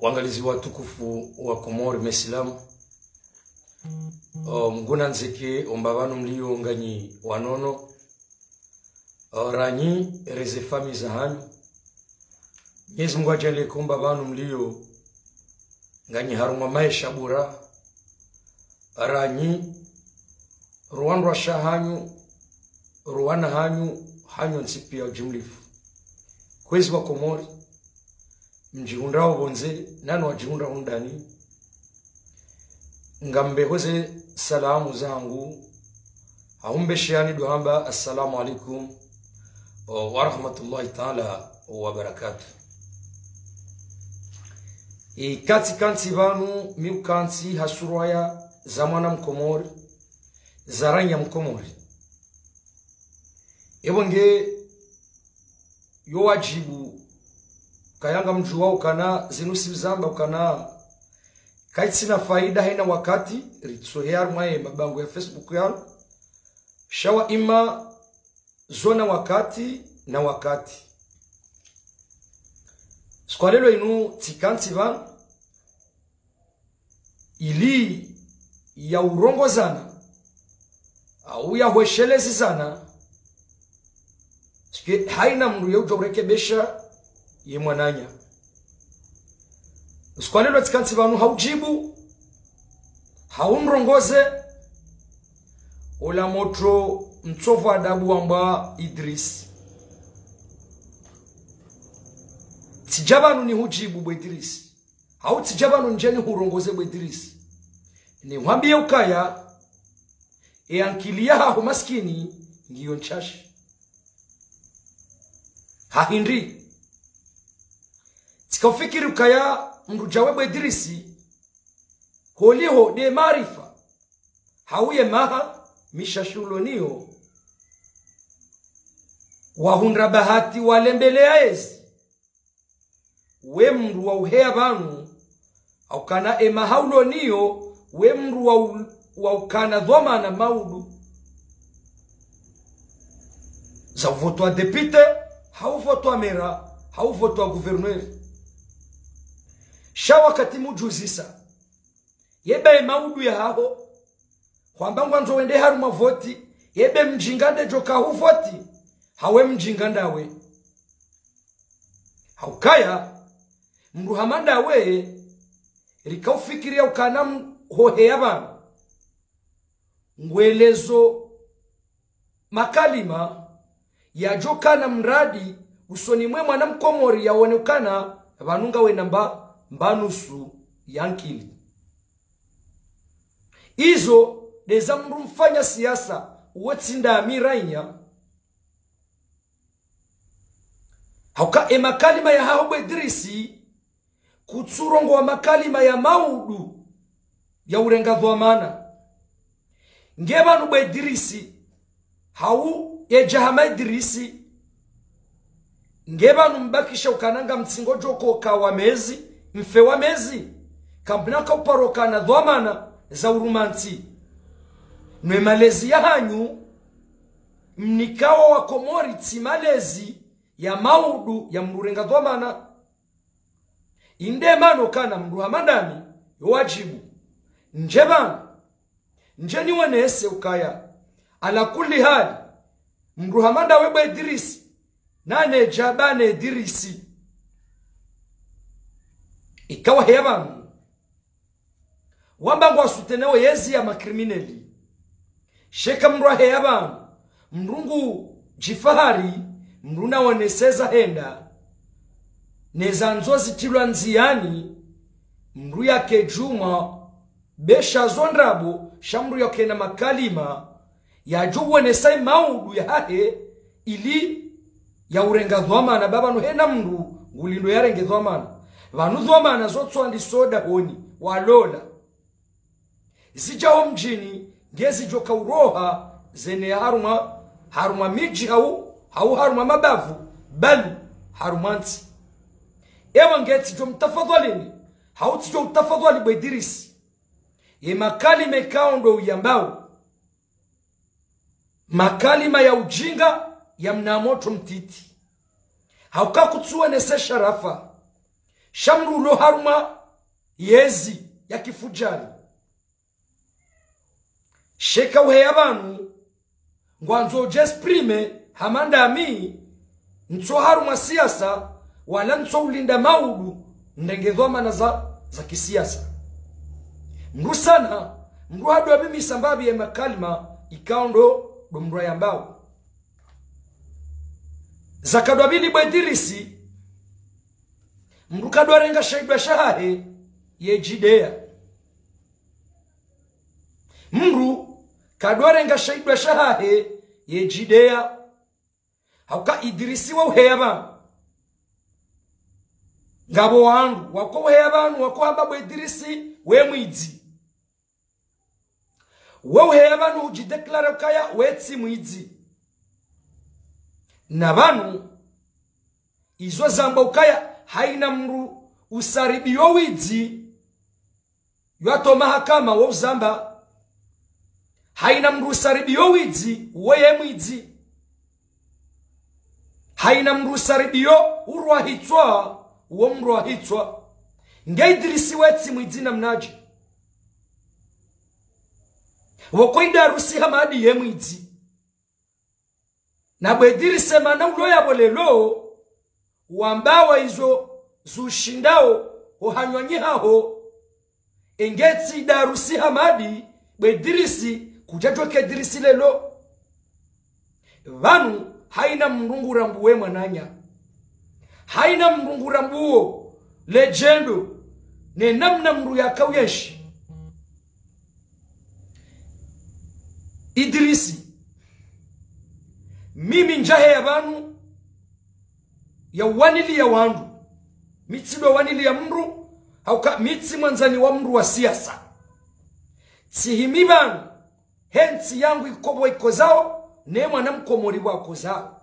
Wangalizi watukufu wa Komori Mesilamu, mguna nzeke ombabanu mlio nganyi wanono, ranyi reze fami za hanyu. Nyezi Mungu ajale kumbabanu mlio nganyi haruma maisha bura, ranyi ruwan rasha hanyu, ruwana hanyu nsipi ya jumlifu. Kwezi wa Komori, mjihunda wabonze, nanu wajihunda hundani. Ngambe hoze salamu zangu. Haumbe shiani duhamba, assalamu alaikum wa rahmatullahi ta'ala wa barakatuh. Kati kanti vanu, miu kanti hasuruaya zamana mkomori, zaranya mkomori. Ebonge yo wajibu kayanga mjuwa ukana zinusi zamba ukana kaitina faida haina wakati ritsohear mae mabango ya Facebook yao shawa ima zona wakati na wakati skwalelo inu tikanti van ili ya urongo zana au ya hweshelezi zana sike haina mru ya ujorekebesha ye mwananya. Skwalelo tikanti vanu haujibu, haunrongoze, ola moto mtovu adabu amba Idris. Tijabanu ni hujibu bwe Idris. Hau tijabanu njeni hurongoze bwe Idris. Ni wambie ukaya, ankilia hahu maskini, ngiyo nchashi. Hahindri. Tikafikiri ukaya mrujawe bwe Idrisi holiho de marifa hauye maha mishashulonio wahundra bahati walembelea ezi we mru wa uhea banu au kana ema haulonio we mru wa ukana dhoma na maudu za voto wa depite hau voto wa mera hau voto wa gouverneur. Shawa katimu juzisa yebe maudu ya haho kwamba ngwanzo wende haruma voti yebe mjingande joka hu voti hawe mjinganda we haukaya mruhamanda we rikaufikiria ukana hohe yaba ngwelezo makalima ya joka na mradi usoni mwe mwana mkomori yaonekana vanunga we namba mbanusu yankili. Izo deza mru mfanya siasa uwetsinda amirainya. Hauka makalima ya hao bwe Idrisi kutsurongo wa makalima ya maudu ya urenga dhwamana. Ngebanu bwe Idrisi hau jahama Idrisi ngebanu mbakisha ukananga mtsingojo koka wa mezi mfe wa mezi kampinaka uparoka na dhwamana za urumanti nwe malezi ya hanyu mnikawa wa Komori ti malezi ya maudu ya mrurenga dhwamana inde mano kana mruhamandami wajibu njebana njeni wanese ukaya ala kulli hali mruhamanda webe Idrisi nane jabane Idrisi ikawa heyabanu wamba ngwa sutenewe yezi ya makrimineli sheka mrua heyabanu mrungu jifahari mruna waneseza henda neza nzozi tilwa nziani mru yake juma besha zondrabu shamru yake na makalima ya juwe nesai maudu ya hahe ili ya urenga dhwamana baba nuhena mru ngulindo ya renge dhwamana vanu dhwamana zotso andi soda honi walola zijaho mjini ngezi joka uroha zene haruma miji hau haruma mabavu bali harumanti ewa ngeti jo mtafadhalini hau tijo mtafadhali bwe Idrisi ye makalima ikaondo uyambao makalima ya ujinga ya mnamoto mtiti hauka kutsuwa nese sharafa shamru lo haruma yezi ya kifujari sheka uheya banu ngwanzo jesprime hamanda ami nso haruma siasa wala nso ulinda maudu ndengedhoma na za kisiasa mru sana mru hadu wa bimi sambabi ya makalima ikaundo domrwa ya mbao zakadwa bili bwedirisi mru kadwa renga shaidwa shahahe ye Judea mru kadwa renga shaidwa shahahe ye Judea hauka Idrisi wa uheya banu ngabo wangu wako uheya banu wako hamba bwedirisi we mwidzi we uheya banu ujideklara ukaya wetsi mwidzi na banu izo zamba ukaya haina mru usaribiyo widzi yato mahakama wa uzamba haina mru usaribiyo widzi weye mwidzi haina mru usaribiyo urwahitwa uwo mru wahitwa nge Idrisi wetsi mwidzi na mnaji wako Idarusi hamadi ye mwidzi na bwedirisi mana ulo yabo lelo wambawa izo zushindao ohanywanyi hao engeti Idarusi hamadi bwedirisi kujajwa ke Idrisi lelo vanu haina mrungu rambuwe mwananya haina mrungu rambuo legendo ne namna mru ya kauyeshi Idrisi mimi njahe ya banu ya wanili ya wandu mitsido wanili ya mru hauka mitsi mwanzani wa mru wa siasa tsihimi banu hensi yangu ikobo ikozao ne mwana mkomori wa kozao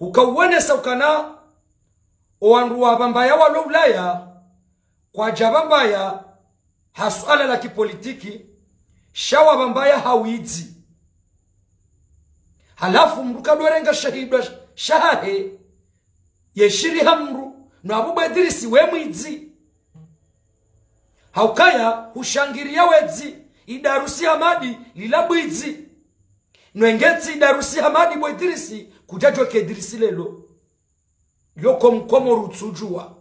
ukauwenesa ukana owandu wa bambaya walo ulaya kwa jabambaya hasuala la kipolitiki shawa bambaya hawidzi halafu mru kadwarenga shahidwa shahahe yeshiri hamru na abubu Idrisi we mwidzi haukaya hushangiria wedzi Idarusi hamadi lilabwidzi nwengeti Idarusi hamadi bwe Idrisi kujajwa ke Idrisi lelo yoko mkomo rutsujua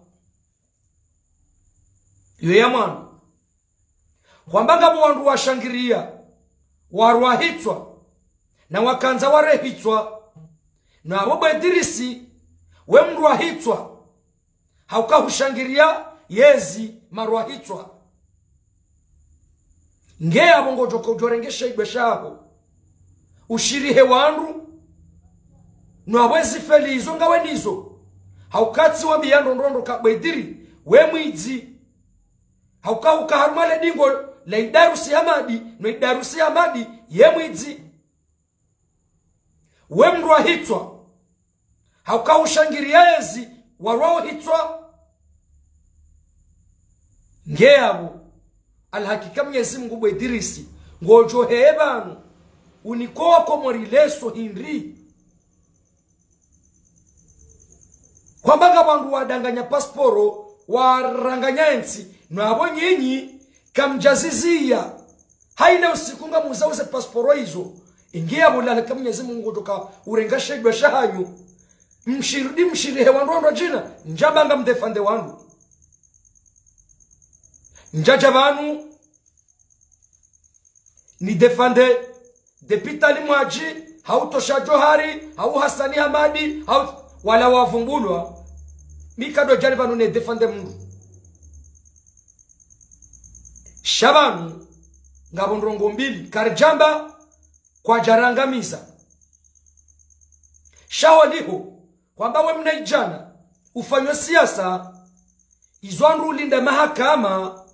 yoya mwana kwambanga mwandu washangiria warwahitwa na wakanza warehitwa na abubu Idrisi we mrwahitwa hauka hushangiria yezi marwahitwa nge abongo joko jorengesha ibeshaho ushirihe wandu nwawezi feli izo ngawe nizo haukatsi wa biyando ndondo kabediri we mwidzi hauka ukaharumale dingo la Idarusi hamadi no Idarusi hamadi ye mwidzi we mrwahitwa hauka ushangiria yezi warwao hitwa nge abo alhakika Mwenyezi Mungu bwe Idrisi ngojo hebanu unikoa komori leso hinri kwambanga bandu wadanganya pasporo waranganya ensi nabo nyinyi kamjazizia haina usikunga muzauze pasporo hizo ingia bulala kama Mwenyezi Mungu toka urengashe gwa shahanyu mshirihe wandu jina njabanga mdefande wandu njaja banu ni defande depitali mwaji hautosha Johari hau Hasani Hamadi wala wavumbulwa mikado jari banu ne defande mundu shabanu ngabondrongo mbili karjamba kwa jarangamiza shawaliho kwamba we mnaijana ufanywe siasa izwandu ulinda mahakama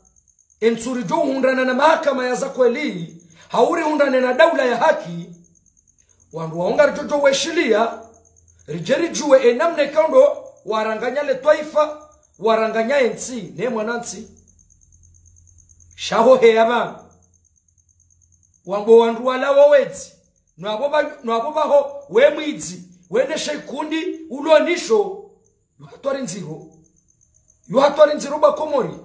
ensuri jo hundana na mahakama ya za kweli hauri hundana na daula ya haki wandu waonga jojo weshilia rijeri juwe enamne kondo waranganya le taifa waranganya ensi ne mwanansi shaho heyaba wambo wandu wala wawezi nwabo baho we mwidzi wende shaikundi ulonisho yuhatwari nziro bakomori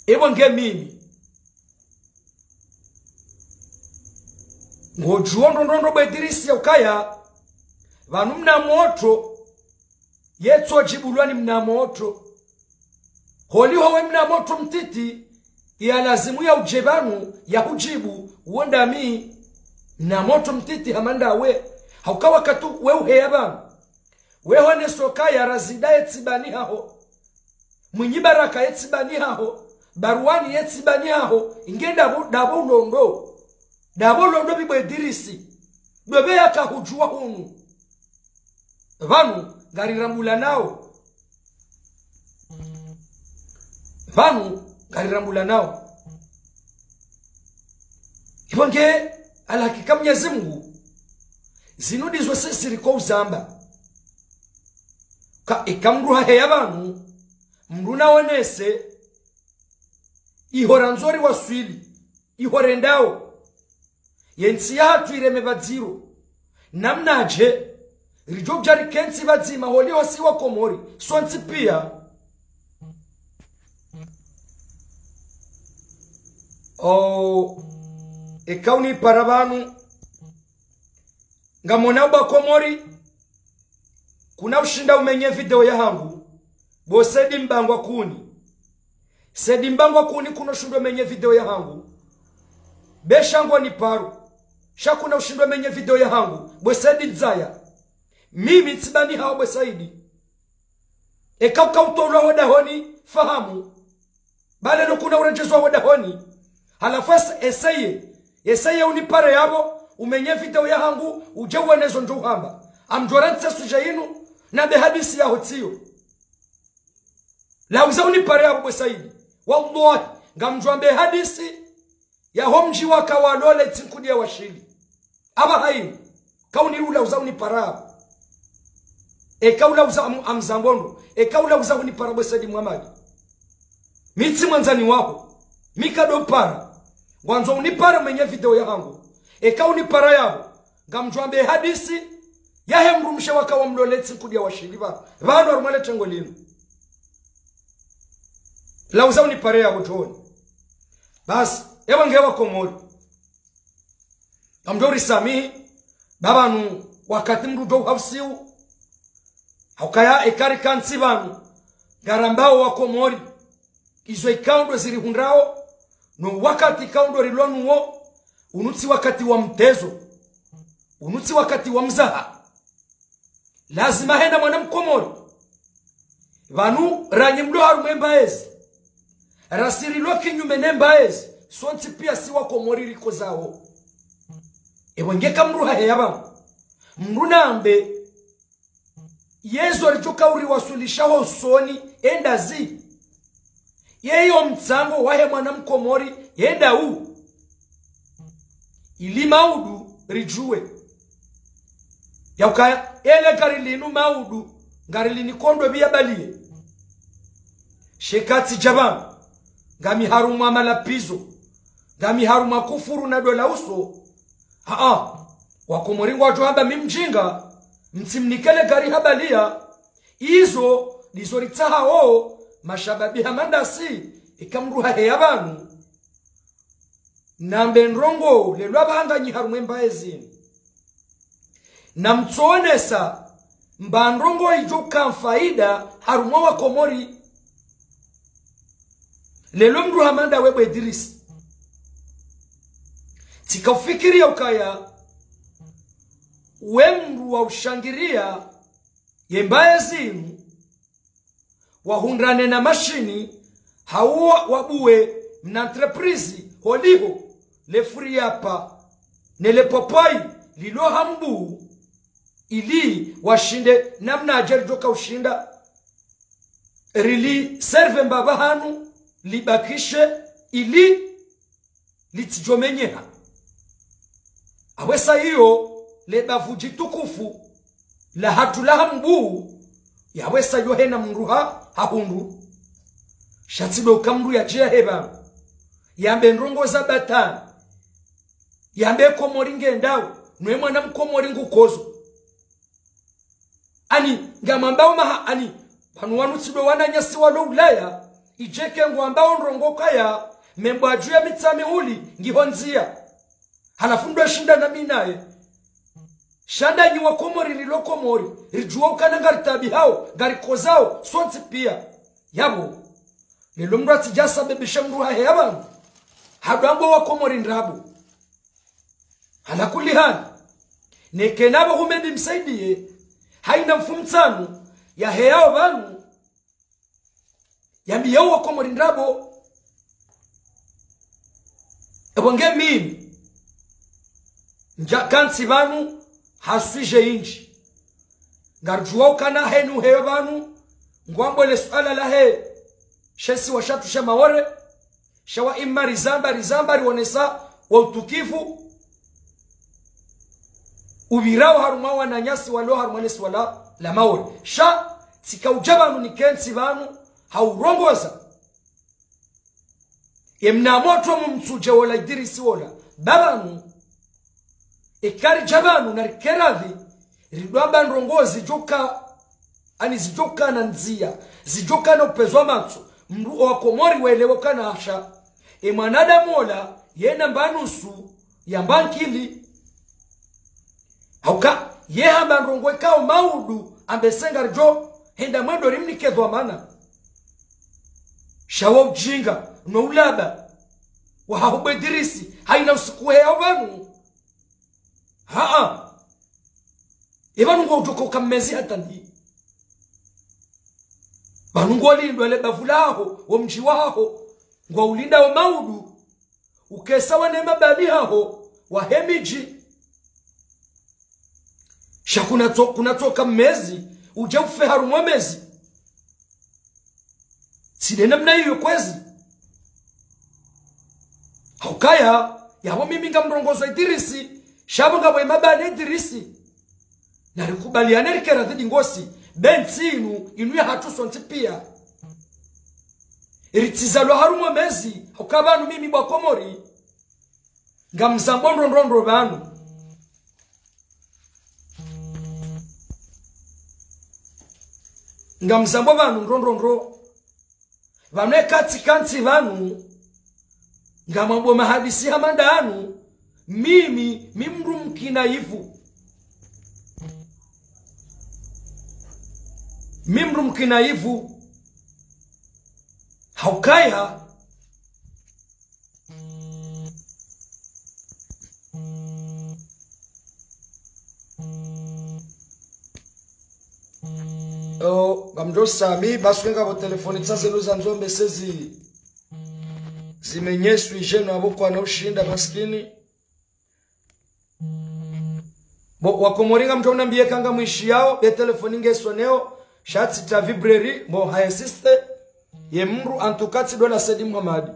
ebo nge mimi ngojuo ndondondo bedirisi ya ukaya vanu mna moto yetso jibulwani mna moto holi howe mna moto mtiti ya lazimu ya ujebanu ya hujibu uwenda mi mna moto mtiti hamanda we haukawa katu we uheyaba we hone soka ya razida yetsibani haho mwinyi baraka yetsibani haho baruani yetsibani haho inge dabo londo bibwe dirisi bebe yaka hujua hunu vanu garirambula nao ibonge alakika Mwenyezi Mungu zinudizwe sisiri kwa uzamba ka ikamruha heya vanu mruna onese ihoranzori waswili ihorendao yensi hatu ireme badziro namnaje rijobjari kensi badzima holi hosi wa komori sonsi pia ikauni parabanu ngamona ba komori kuna ushinda umenye video ya hangu bo sedi mbangwa kuni kuno shundo menye video ya hangu beshango ni paru shakuna ushindo menye video ya hangu bo sedi nzaya mimi tsibani hao bo saidi ekauka utolo hoda honi fahamu bale no kuna urejezwa hoda honi halafasa eseye unipare yabo umenye video ya hangu ujewa nezo njuhamba amjorantse sujainu na behadisi ya hotiyo lauza unipare yabo bo saidi wallahi ngamjwambe hadisi ya homji waka walole tinkudia washili aba hayi kauni ula uza unipara kaula uza amzangondo kaula uza unipara bo saidi Muhammad mitsi mwanzani wako mikado para wanzo unipara mwenye video ya hangu unipara yabo ngamjwambe hadisi ya hemrumshe waka wa mloleti kudia washili vano arumale tengo lino lauza unipare yabo tuone basi ewa ngewa komori amjori samihi babanu wakati mrudo hafsiu haukaya ekari kansi banu garambao wa komori izo ikaundo ziri hundrao no wakati kaundo rilonu wo unutsi wakati wa mtezo unutsi wakati wa mzaha lazima henda mwana mkomori vanu ranyi mdo harumemba ezi rasiri loki nyumenemba ezi sonti pia siwa komori riko zao wengeka mruha heyaba mruna ambe yezo alichoka uri wasulishaho soni enda zi yeyo mtsango wahe mwana mkomori yenda ili maudu rijue yaukaya ele garilinu maudu garilini kondo biya balie shekati jabam gami haruma malapizo gami haruma kufuru na dola uso wakomoringo watu haba mimjinga mtimnikele gari habalia izo lizoritsaha mashababi hamandasi ikamruha heyabanu nambe nrongo lelwa banga nyiharume mbaezini namtsonesa mbandrongo ijuka faida harumwa wa komori lelo mruha manda webo Idris tikafikiria ukaya wemru wa ushangiria yembaezini wahundrane na mashini hawa wabuwe mna entreprise holiho le furiapa nele popai lilo hambu ili washinde namna ajerjoka ushinda rili serve mbaba hanu libakishe ili litijomenyeha awesa hiyo le bavuji tukufu la hatula hambu yawesa yohena mruha hahundu shatido ukamru ya jia heba yambe nrongo za batani yambe komoringe ndao nwe mwana mkomori ngukozo ani ngamambao maha ani panu wanu tsido wananyasi walo ulaya ijeke ngwambao nrongoka ya membo aju ya mitame uli ngihonzia halafu ndo shinda na minaye shanda nyi wa komori lilo komori rijuwa ukana ngari tabi hao ngari kozao sonti pia yabo lilo mru atijasa bebisha mru hahe yabanu haduambo wa komori ndrabu halakuli hana nekenabo humedi msaidie haina mfumtsanu ya heyao banu yambiyao wa komori ndrabo ebonge mimi nja kansi banu hasuje inji ngarjuwa ukana henu heyo banu ngwambo le suala la he shesi washatu shamaore shawa imma rizamba rionesa wa utukifu ubirao harumawa na nyasi walo harumanesi wala la maore sha sika ujabanu ni kensi banu haurongoza emna moto mumsuje wala idirisi wala babanu ikari jabanu na rikeradhi ridwamba nrongozi joka ani zijoka na nzia zijoka na upezwa matso mru wa komori welewo kana asha mwanada mola yena mbanusu ya mbankili hauka yeha nrongo kao maudu ambesenga rjo henda mwendo rimnikedwa mana shawa ujinga no ulaba wa haubdirisi haina usiku heo banu ibanu ngo utoko kamezi hatandi banu ngo lindwa le bavulaho wo mji waho ngo ulinda wa maudu ukesa wane mabali haho wa hemiji shakuna kunatoka mezi uje ufe harumwa mezi sile namna hiyo kwezi haukaya yabo mimi ngamrongozo idirisi shabo ngabo mabali idirisi narikubaliana rikera dhidi ngosi benzinu inuya hatusonti pia iritizalo harumwa mezi haukabanu mimi bwa komori ngamzambo ndondondro banu ngamzambo banu ndondondro bamwe kanti banu ngamambo mahadisi hamandanu mimi mimru mkina hivu mimru mkina hivu haukaya gamdo sami baswenga bo telefoni tsase luza nzombe sezi zimenyeswi jeno aboko anaushinda maskini bo wakomoringa mtona mbiye kanga mwishi yao be telefoni ngesoneo shati ta vibreri bo hayasiste ye mru antukati dola Sedi Muhammad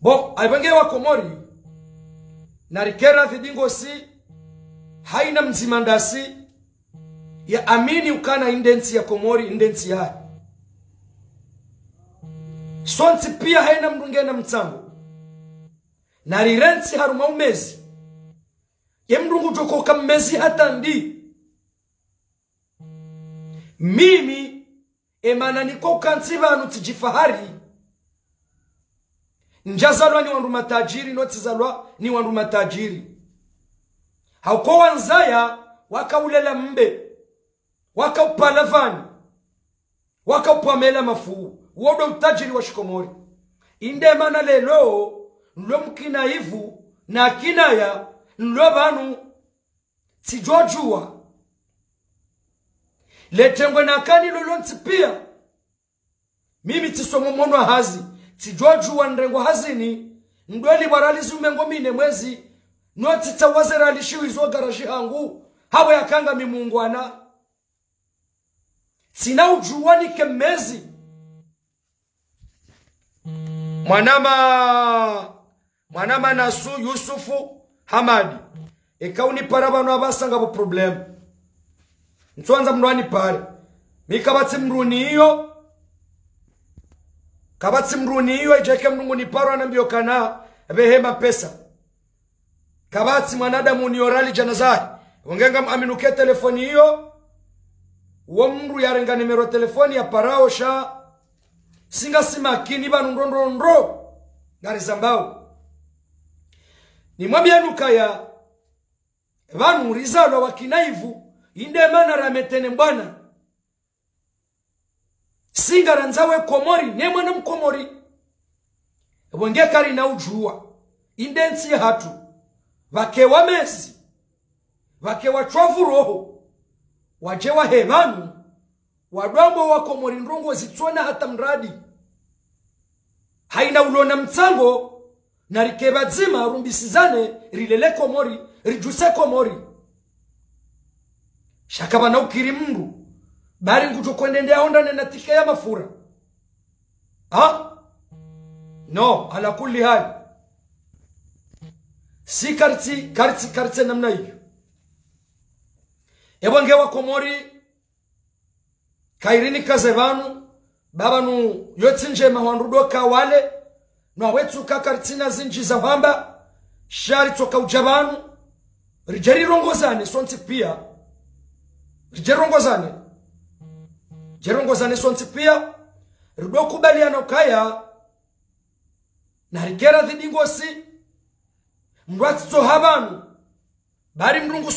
bo aibenge wakomori narikera vidingo si haina mzimandasi ya amini ukana indensi ya komori indensi ya sonti pia haina mdungena mtsango narirensi haruma umezi ya mdungu joko kamezi hata ndi mimi emana niko kansiva anu tijifahari njazalwa ni wandu matajiri notizalwa ni wandu matajiri hauko wanzaya wakaulela mbe wakaupalafani wakaupamela mafu wodo utajiri wa shikomori inde mana lelo nlo mkina hivu na kinaya nlo banu tijojua letengwe na kani lolonti pia mimi tisomo mwono hazi tijojua nrengo hazini ndweli baralizi umengo mine mwezi noti tawazera alishiwi zo garaji hangu hawa ya kanga mimungwana sina ujuwani kemezi mwanama nasu Yusufu Hamadi ekauni parabano abasanga bo problem nswanza mrwani pare mikabatsi mruni iyo kabatsi mruni iyo ijeke mrungu ni paro anambio kana behema pesa kabati mwanadamu ni orali janazai ongenga aminuke telefoni hiyo uwo mndu yarenga nimero telefoni ya parao sha singa simakini banu ndondondro ngari zambao ni mwabia nukaya banu rizalo wakinaivu inde mana rametene mbwana singa ranzawe komori ne mwana mkomori wenge kari na ujua indensi hatu wake wa mesi wake wa chovu roho waje wa hebanu wadwambo wa komori ndrongo zitsona hata mradi haina ulona mtsango na rikeba dzima rumbisizane rilele komori rijuse komori shakaba na ukiri mndu bari ngujo kwendende aonda na tike ya mafura no ala kulli hali si karti namna hiyo ebonge wa komori kairini kazevanu babanu yotsinje mahwandudo ka wale no wetu kakartina zinji za hamba shari toka ujabanu rijeri rongozane sonti pia jerongozane sonti pia rido kubaliano kaya na rigera dhidingosi mrwatso habanu bari mrungu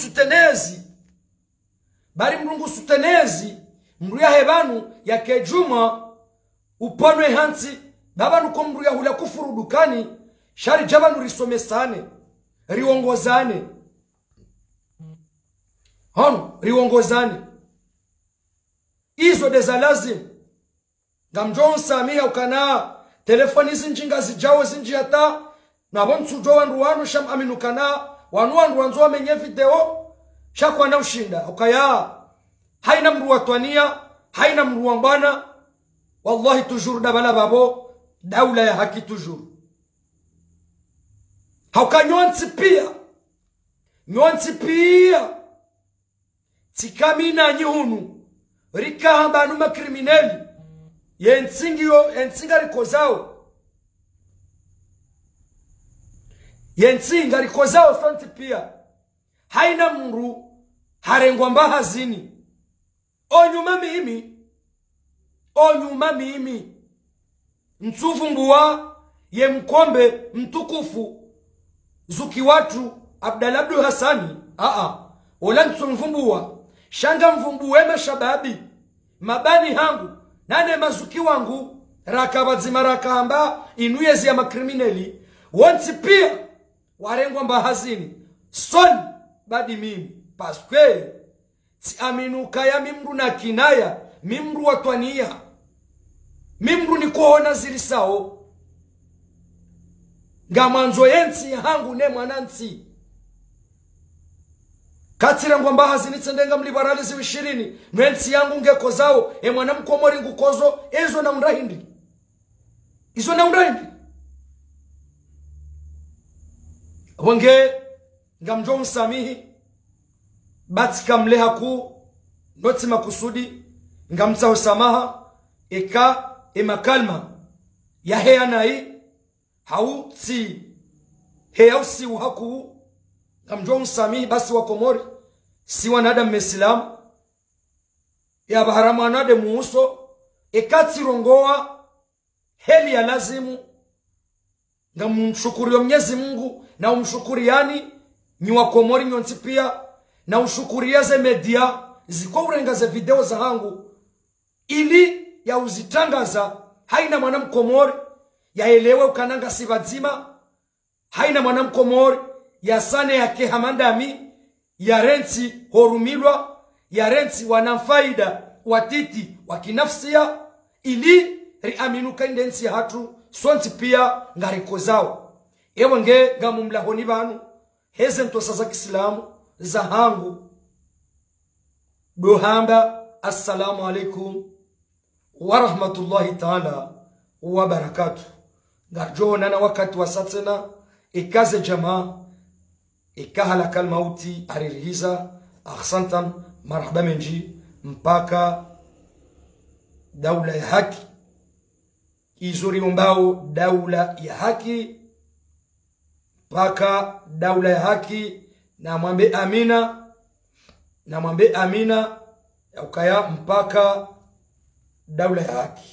sutenezi mru ya hebanu ya kejuma uponwe hansi babanu ko mru ya hula kufuru dukani shari jabanu risomesane riongozane riongozane izo deza lazim ngamjon samia ukana telefoni zinjinga zijawo zinji hata na bonsujo wandu wanu sham aminukana wanu wanzo wamenye video shakwa na ushinda ukaya haina mru watwania haina mru wambana wallahi tujuru dabala babo daula ya haki tujuru hauka nyonsi pia tikamina nyihunu rika hambanu makrimineli yensinga rikozao sonti pia haina mru harengwa mbaha zini onyuma mimi mtufu mbuwa ye mkombe mtukufu zuki watu Abdalabdu Hasani ola mtumvumbuwa shanga mvumbuwe mashababi mabani hangu nane mazuki wangu rakabadzima rakamba inuyezi ya makrimineli wonti pia warengwa mbahazini son badi mimi paskwe si aminuka ya mimru na kinaya mimru watwania mimru ni kuhona zirisao ngamanzo yensi hangu ne mwanansi katira ngwamba hazini tsendenga mliberali zi 20 nwensi yangu ngeko zao mwana mkomori ngukozo izo na undahindi wonge ngamjo msamihi batika mleha ku noti makusudi ngamtsa usamaha makalma ya hea nai hau si hea usi uhaku ngamjo msamihi basi wa komori si wanada mesilamu ya baharamu anade muuso rongoa heli ya lazimu ngamshukuri Mwenyezi Mungu na umshukuriani ni wa komori nyonsi pia na ushukuriaze media ziko urengaze video za hangu ili ya uzitangaza haina mwanamkomori yaelewe ukananga sibadzima haina mwanamkomori ya sane yake hamandami ya renti horumilwa ya renti wanamfaida watiti wakinafsia ili riaminuka indensi hatu sonti pia ngariko zao nge ngamumlahoni banu heze ntosa za Kiislamu za hangu dohamba assalamu alaikum wa rahmatullahi ta'ala wa barakatuh ngarjona na wakati wa satena ikaze jamaa ikahala kalmauti aririhiza ahsantan marhaba menji mpaka daula ya haki izuri umbao daula ya haki mpaka daula ya haki. Na mwambe amina, na mwambe amina ya ukaya mpaka daula ya haki.